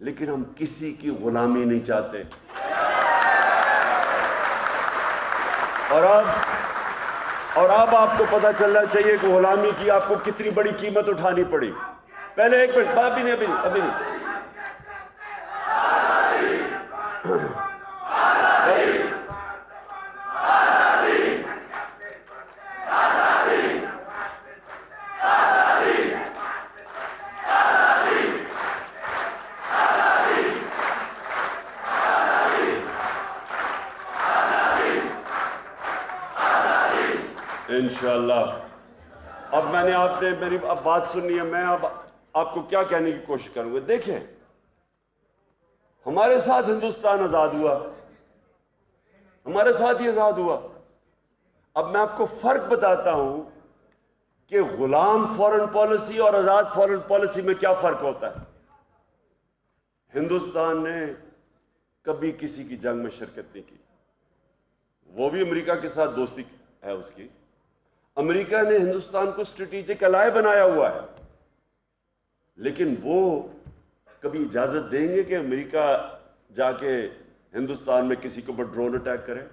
لیکن ہم کسی کی غلامی نہیں چاہتے. اور اب آپ کو پتہ چلنا چاہیے کہ غلامی کی آپ کو کتنی بڑی قیمت اٹھانی پڑی. پہلے ایک منٹ، ابھی نہیں. انشاءاللہ. اب میں نے آپ نے میری اب بات سننی ہے. میں اب آپ کو کیا کہنے کی کوشش کروں گا. دیکھیں، ہمارے ساتھ ہندوستان آزاد ہوا، ہمارے ساتھ ہی آزاد ہوا. اب میں آپ کو فرق بتاتا ہوں کہ غلام فورن پالیسی اور آزاد فورن پالیسی میں کیا فرق ہوتا ہے. ہندوستان نے کبھی کسی کی جنگ میں شرکت نہیں کی. وہ بھی امریکہ کے ساتھ دوستی ہے اس کی. امریکہ نے ہندوستان کو اسٹریٹجک الائے بنایا ہوا ہے، لیکن وہ کبھی اجازت دیں گے کہ امریکہ جا کے ہندوستان میں کسی کے اوپر ڈرون اٹیک کرے؟